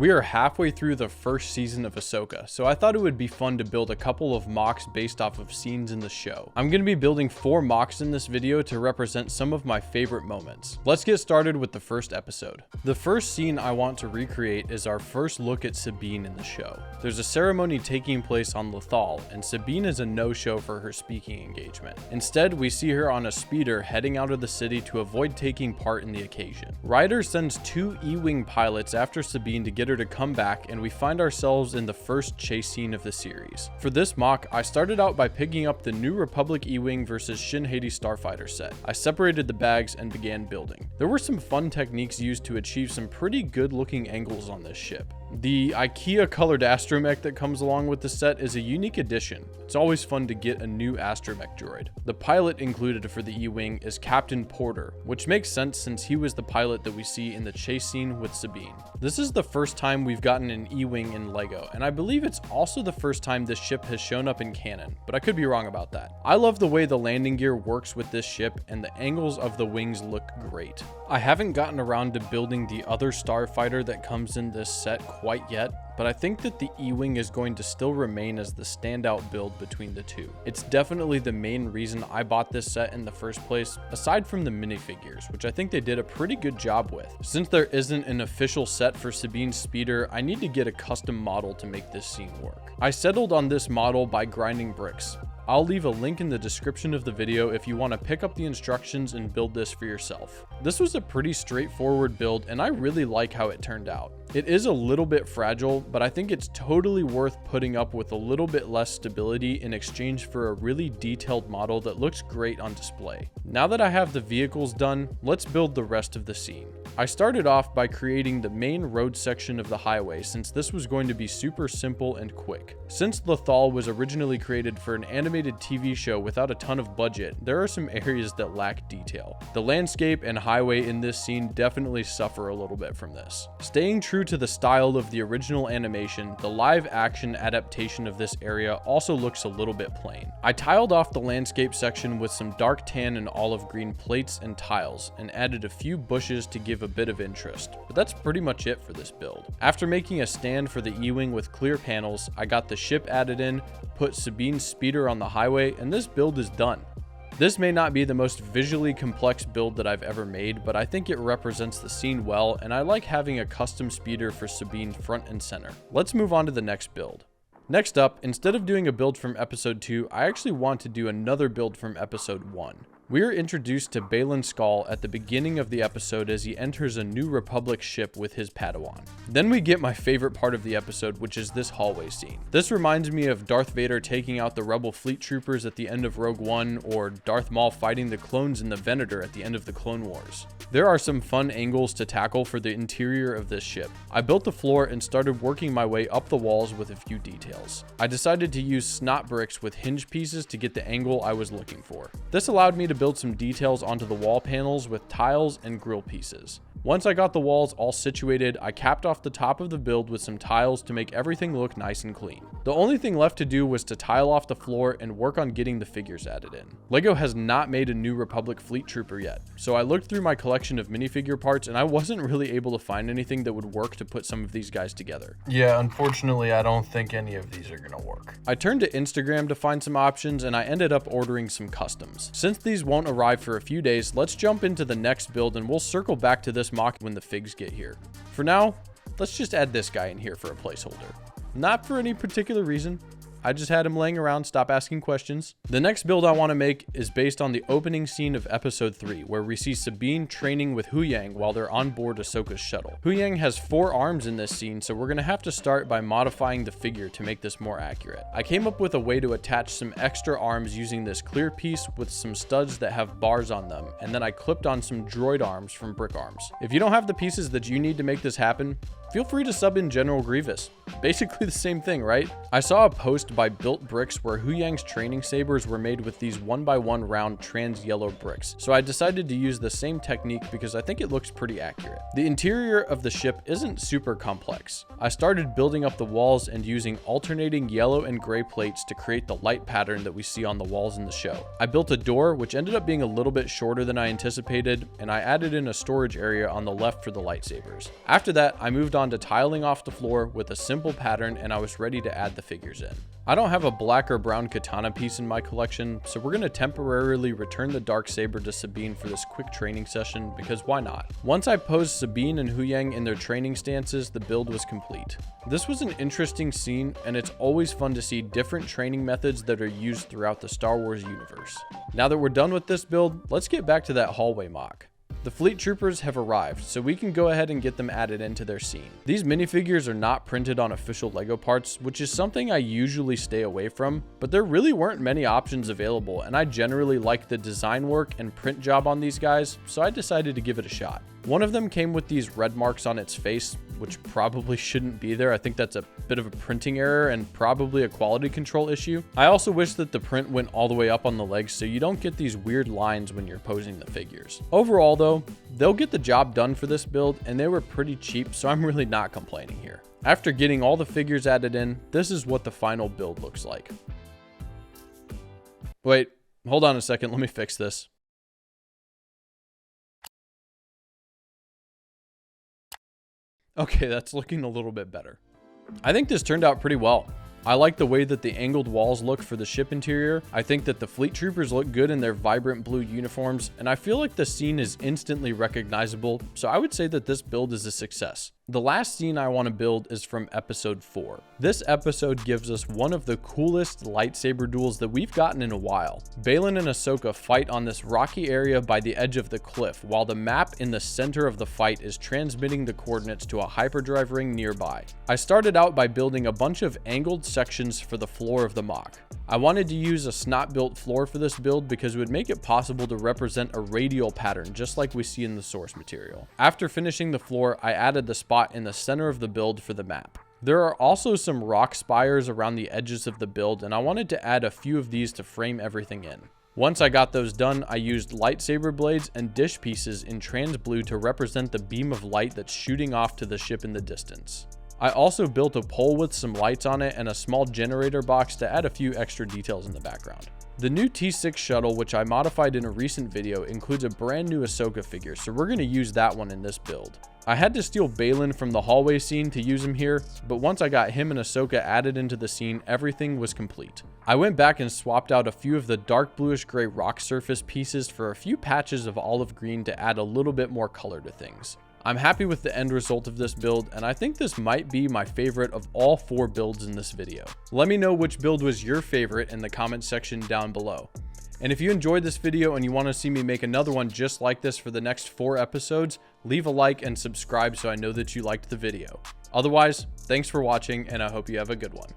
We are halfway through the first season of Ahsoka, so I thought it would be fun to build a couple of MOCs based off of scenes in the show. I'm going to be building 4 MOCs in this video to represent some of my favorite moments. Let's get started with the first episode. The first scene I want to recreate is our first look at Sabine in the show. There's a ceremony taking place on Lothal, and Sabine is a no-show for her speaking engagement. Instead, we see her on a speeder heading out of the city to avoid taking part in the occasion. Ryder sends 2 E-Wing pilots after Sabine to get her to come back, and we find ourselves in the first chase scene of the series. For this MOC, I started out by picking up the New Republic E-Wing versus Shin Hati starfighter set. I separated the bags and began building. There were some fun techniques used to achieve some pretty good looking angles on this ship. The IKEA colored astromech that comes along with the set is a unique addition. It's always fun to get a new astromech droid. The pilot included for the E-Wing is Captain Porter, which makes sense since he was the pilot that we see in the chase scene with Sabine. This is the first time we've gotten an E-Wing in LEGO, and I believe it's also the first time this ship has shown up in canon, but I could be wrong about that. I love the way the landing gear works with this ship, and the angles of the wings look great. I haven't gotten around to building the other starfighter that comes in this set quite yet, but I think that the E-Wing is going to still remain as the standout build between the two. It's definitely the main reason I bought this set in the first place, aside from the minifigures, which I think they did a pretty good job with. Since there isn't an official set for Sabine's speeder, I need to get a custom model to make this scene work. I settled on this model by grinding bricks. I'll leave a link in the description of the video if you want to pick up the instructions and build this for yourself. This was a pretty straightforward build, and I really like how it turned out. It is a little bit fragile, but I think it's totally worth putting up with a little bit less stability in exchange for a really detailed model that looks great on display. Now that I have the vehicles done, let's build the rest of the scene. I started off by creating the main road section of the highway since this was going to be super simple and quick. Since Lothal was originally created for an animated TV show without a ton of budget, there are some areas that lack detail. The landscape and highway in this scene definitely suffer a little bit from this. Staying true to the style of the original animation, the live action adaptation of this area also looks a little bit plain. I tiled off the landscape section with some dark tan and olive green plates and tiles, and added a few bushes to give a bit of interest, but that's pretty much it for this build. After making a stand for the E-Wing with clear panels, I got the ship added in, put Sabine's speeder on the highway, and this build is done. This may not be the most visually complex build that I've ever made, but I think it represents the scene well, and I like having a custom speeder for Sabine front and center. Let's move on to the next build. Next up, instead of doing a build from episode 2, I actually want to do another build from episode 1. We are introduced to Baylan Skoll at the beginning of the episode as he enters a New Republic ship with his Padawan. Then we get my favorite part of the episode, which is this hallway scene. This reminds me of Darth Vader taking out the Rebel fleet troopers at the end of Rogue One, or Darth Maul fighting the clones in the Venator at the end of the Clone Wars. There are some fun angles to tackle for the interior of this ship. I built the floor and started working my way up the walls with a few details. I decided to use snot bricks with hinge pieces to get the angle I was looking for. This allowed me to build some details onto the wall panels with tiles and grill pieces. Once I got the walls all situated, I capped off the top of the build with some tiles to make everything look nice and clean. The only thing left to do was to tile off the floor and work on getting the figures added in. LEGO has not made a New Republic fleet trooper yet, so I looked through my collection of minifigure parts and I wasn't really able to find anything that would work to put some of these guys together. Yeah, unfortunately, I don't think any of these are gonna work. I turned to Instagram to find some options, and I ended up ordering some customs. Since these won't arrive for a few days, let's jump into the next build and we'll circle back to this MOC when the figs get here. For now, let's just add this guy in here for a placeholder. Not for any particular reason. I just had him laying around, stop asking questions. The next build I want to make is based on the opening scene of episode 3, where we see Sabine training with Huyang while they're on board Ahsoka's shuttle. Huyang has 4 arms in this scene, so we're going to have to start by modifying the figure to make this more accurate. I came up with a way to attach some extra arms using this clear piece with some studs that have bars on them, and then I clipped on some droid arms from brick arms. If you don't have the pieces that you need to make this happen, feel free to sub in General Grievous. basically the same thing, right? I saw a post by Built Bricks where Huyang's training sabers were made with these 1x1 round trans yellow bricks, so I decided to use the same technique because I think it looks pretty accurate. The interior of the ship isn't super complex. I started building up the walls and using alternating yellow and gray plates to create the light pattern that we see on the walls in the show. I built a door, which ended up being a little bit shorter than I anticipated, and I added in a storage area on the left for the lightsabers. After that, I moved on to tiling off the floor with a simple pattern, and I was ready to add the figures in. I don't have a black or brown katana piece in my collection, so we're going to temporarily return the Darksaber to Sabine for this quick training session, because why not? Once I posed Sabine and Huyang in their training stances, the build was complete. This was an interesting scene, and it's always fun to see different training methods that are used throughout the Star Wars universe. Now that we're done with this build, let's get back to that hallway mock. The fleet troopers have arrived, so we can go ahead and get them added into their scene. These minifigures are not printed on official LEGO parts, which is something I usually stay away from, but there really weren't many options available, and I generally like the design work and print job on these guys, so I decided to give it a shot. One of them came with these red marks on its face, which probably shouldn't be there. I think that's a bit of a printing error and probably a quality control issue. I also wish that the print went all the way up on the legs so you don't get these weird lines when you're posing the figures. Overall though, they'll get the job done for this build, and they were pretty cheap, so I'm really not complaining here. After getting all the figures added in, this is what the final build looks like. Wait, hold on a second, let me fix this. Okay, that's looking a little bit better. I think this turned out pretty well. I like the way that the angled walls look for the ship interior. I think that the fleet troopers look good in their vibrant blue uniforms, and I feel like the scene is instantly recognizable, so I would say that this build is a success. The last scene I want to build is from episode 4. This episode gives us one of the coolest lightsaber duels that we've gotten in a while. Baylan and Ahsoka fight on this rocky area by the edge of the cliff, while the map in the center of the fight is transmitting the coordinates to a hyperdrive ring nearby. I started out by building a bunch of angled sections for the floor of the MOC. I wanted to use a snot-built floor for this build because it would make it possible to represent a radial pattern just like we see in the source material. After finishing the floor, I added the spot in the center of the build for the map. There are also some rock spires around the edges of the build, and I wanted to add a few of these to frame everything in. Once I got those done, I used lightsaber blades and dish pieces in trans blue to represent the beam of light that's shooting off to the ship in the distance. I also built a pole with some lights on it and a small generator box to add a few extra details in the background. The new T6 shuttle, which I modified in a recent video, includes a brand new Ahsoka figure, so we're going to use that one in this build. I had to steal Baylan from the hallway scene to use him here, but once I got him and Ahsoka added into the scene, everything was complete. I went back and swapped out a few of the dark bluish gray rock surface pieces for a few patches of olive green to add a little bit more color to things. I'm happy with the end result of this build, and I think this might be my favorite of all 4 builds in this video. Let me know which build was your favorite in the comment section down below. And if you enjoyed this video and you want to see me make another one just like this for the next 4 episodes, leave a like and subscribe so I know that you liked the video. Otherwise, thanks for watching, and I hope you have a good one.